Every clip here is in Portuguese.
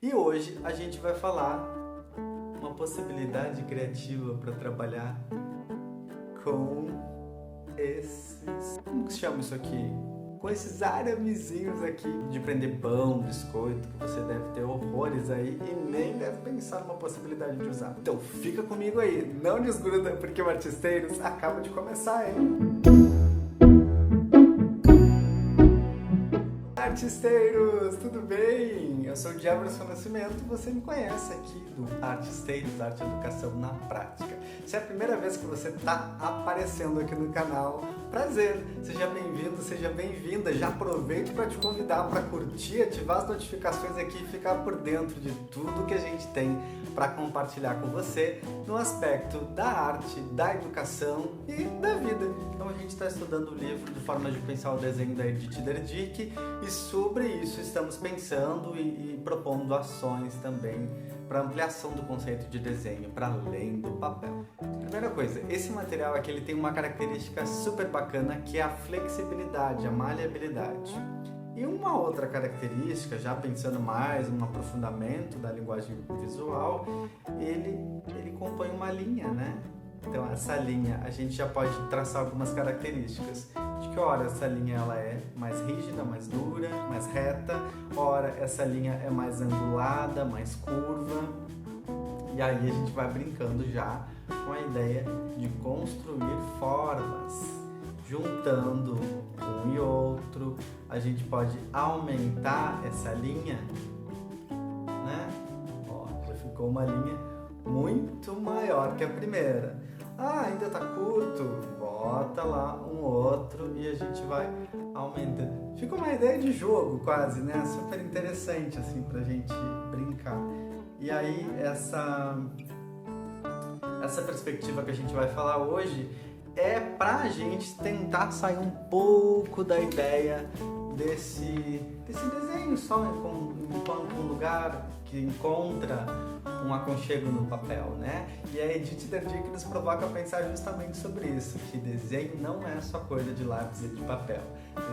E hoje a gente vai falar uma possibilidade criativa para trabalhar com esses... Como que se chama isso aqui? Com esses aramezinhos aqui de prender pão, biscoito, que você deve ter horrores aí e nem deve pensar numa possibilidade de usar. Então fica comigo aí, não desgruda porque o Artisteiros acaba de começar, hein? Artisteiros, tudo bem? Eu sou o Jefferson Nascimento e você me conhece aqui do Artisteiros, Arte e Educação na Prática. Se é a primeira vez que você está aparecendo aqui no canal, prazer, seja bem-vindo, seja bem-vinda. Já aproveito para te convidar para curtir, ativar as notificações aqui e ficar por dentro de tudo que a gente tem para compartilhar com você no aspecto da arte, da educação e da vida. Então a gente está estudando o livro de Formas de Pensar o Desenho da Edith Derdick e sobre isso estamos pensando e propondo ações também para ampliação do conceito de desenho para além do papel. Primeira coisa, esse material aqui ele tem uma característica super bacana que é a flexibilidade, a maleabilidade. E uma outra característica, já pensando mais um aprofundamento da linguagem visual, ele compõe uma linha, né? Então essa linha a gente já pode traçar algumas características de que ora essa linha ela é mais rígida, mais dura, mais reta, ora essa linha é mais angulada, mais curva. E aí a gente vai brincando já com a ideia de construir formas, juntando um e outro. A gente pode aumentar essa linha, né? Ó, já ficou uma linha muito maior que a primeira. Ah, ainda tá curto? Bota lá um outro e a gente vai aumentando. Fica uma ideia de jogo quase, né? Super interessante assim pra gente brincar. E aí essa perspectiva que a gente vai falar hoje é pra gente tentar sair um pouco da ideia desse desenho só enquanto um lugar que encontra um aconchego no papel, né? E a Edith Derdick nos provoca a pensar justamente sobre isso, que desenho não é só coisa de lápis e de papel.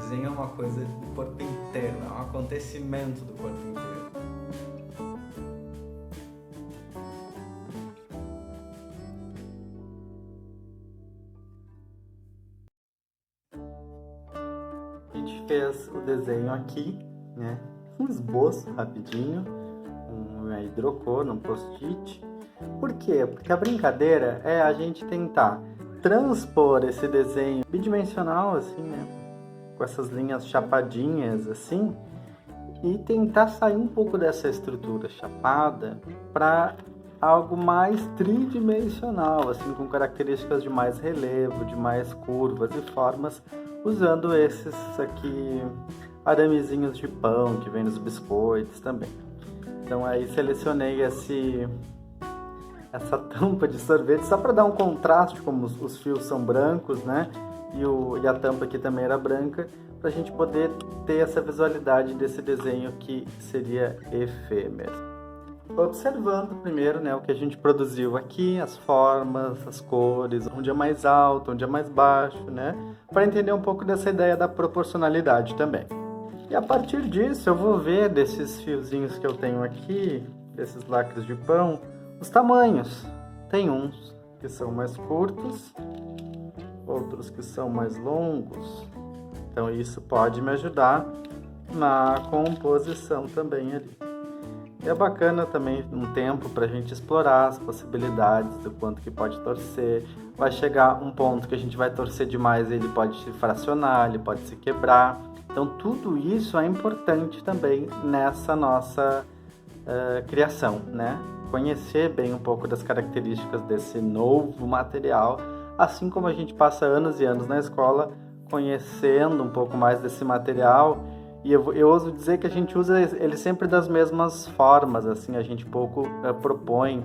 Desenho é uma coisa do corpo inteiro, é um acontecimento do corpo inteiro. A gente fez o desenho aqui, né? Um esboço rapidinho, uma hidrocor, um post-it. Por quê? Porque a brincadeira é a gente tentar transpor esse desenho bidimensional, assim, né? Com essas linhas chapadinhas, assim, e tentar sair um pouco dessa estrutura chapada para algo mais tridimensional, assim, com características de mais relevo, de mais curvas e formas, usando esses aqui aramezinhos de pão que vem nos biscoitos também. Então aí selecionei essa tampa de sorvete só para dar um contraste, como os fios são brancos, né? E a tampa aqui também era branca, para a gente poder ter essa visualidade desse desenho que seria efêmero. Observando primeiro, né, o que a gente produziu aqui, as formas, as cores, onde é mais alto, onde é mais baixo, né? Para entender um pouco dessa ideia da proporcionalidade também. E a partir disso eu vou ver desses fiozinhos que eu tenho aqui, desses lacres de pão, os tamanhos. Tem uns que são mais curtos, outros que são mais longos. Então isso pode me ajudar na composição também ali. E é bacana também um tempo para a gente explorar as possibilidades do quanto que pode torcer. Vai chegar um ponto que a gente vai torcer demais, ele pode se fracionar, ele pode se quebrar. Então tudo isso é importante também nessa nossa criação, né? Conhecer bem um pouco das características desse novo material, assim como a gente passa anos e anos na escola conhecendo um pouco mais desse material. E eu ouso dizer que a gente usa ele sempre das mesmas formas, assim, a gente pouco propõe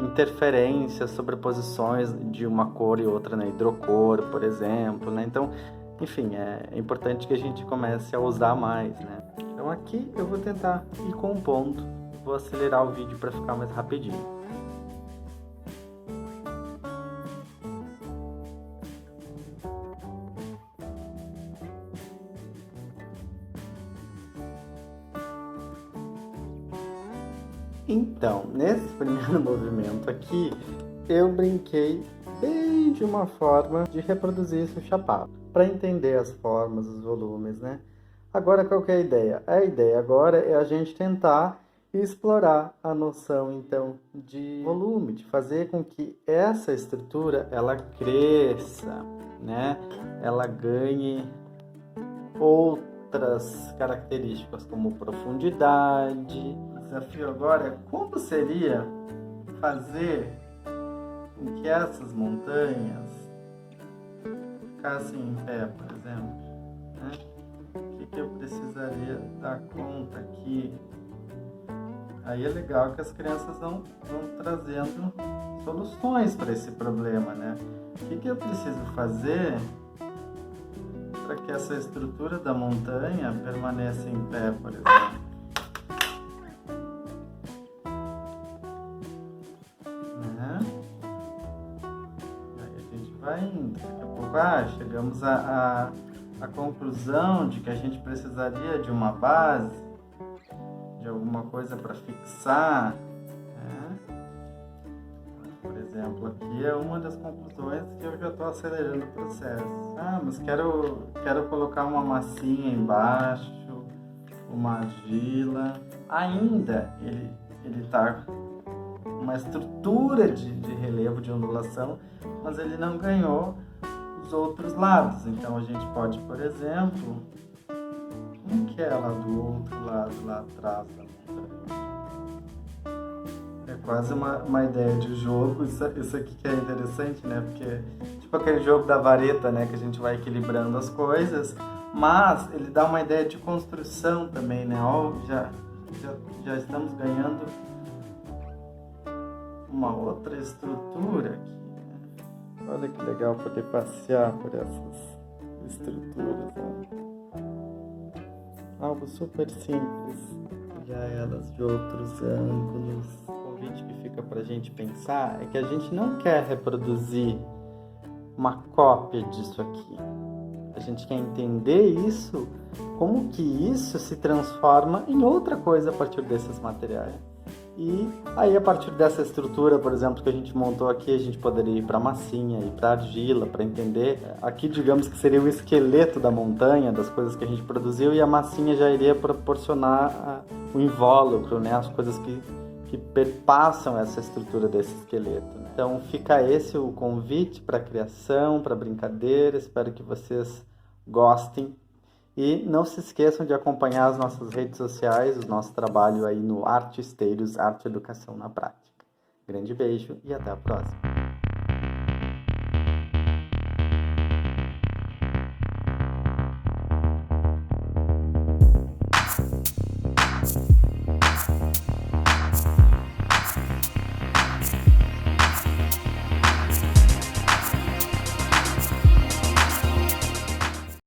interferências, sobreposições de uma cor e outra, né? Hidrocor, por exemplo, né? Então, enfim, é importante que a gente comece a usar mais, né? Então aqui eu vou tentar ir compondo, vou acelerar o vídeo para ficar mais rapidinho. Então, nesse primeiro movimento aqui, eu brinquei bem de uma forma de reproduzir esse chapado, para entender as formas, os volumes, né? Agora, qual que é a ideia? A ideia agora é a gente tentar explorar a noção, então, de volume, de fazer com que essa estrutura, ela cresça, né? Ela ganhe outras características, como profundidade. O desafio agora é como seria fazer com que essas montanhas ficassem em pé, por exemplo, né? O que eu precisaria dar conta aqui? Aí é legal que as crianças vão trazendo soluções para esse problema, né? O que eu preciso fazer para que essa estrutura da montanha permaneça em pé, por exemplo? Né? Aí a gente vai indo. Daqui a pouco chegamos à conclusão de que a gente precisaria de uma base, de alguma coisa para fixar, né? Por exemplo, aqui é uma das conclusões que eu já estou acelerando o processo. Mas quero colocar uma massinha embaixo, uma argila. Ainda ele está uma estrutura de relevo, de ondulação, mas ele não ganhou os outros lados. Então a gente pode, por exemplo, como que é lá do outro lado, lá atrás da montanha? É quase uma ideia de jogo. Isso aqui que é interessante, né? Porque tipo aquele jogo da vareta, né? Que a gente vai equilibrando as coisas, mas ele dá uma ideia de construção também, né? Já estamos ganhando uma outra estrutura aqui, né? Olha que legal poder passear por essas estruturas, né? Algo super simples, já elas de outros ângulos. O convite que fica para a gente pensar é que a gente não quer reproduzir uma cópia disso aqui. A gente quer entender isso, como que isso se transforma em outra coisa a partir desses materiais. E aí, a partir dessa estrutura, por exemplo, que a gente montou aqui, a gente poderia ir para massinha, ir para argila, para entender. Aqui, digamos que seria o esqueleto da montanha, das coisas que a gente produziu, e a massinha já iria proporcionar o invólucro, né? As coisas que perpassam essa estrutura desse esqueleto, né? Então, fica esse o convite para a criação, para a brincadeira. Espero que vocês gostem. E não se esqueçam de acompanhar as nossas redes sociais, o nosso trabalho aí no Artesteiros, Arte e Educação na Prática. Grande beijo e até a próxima!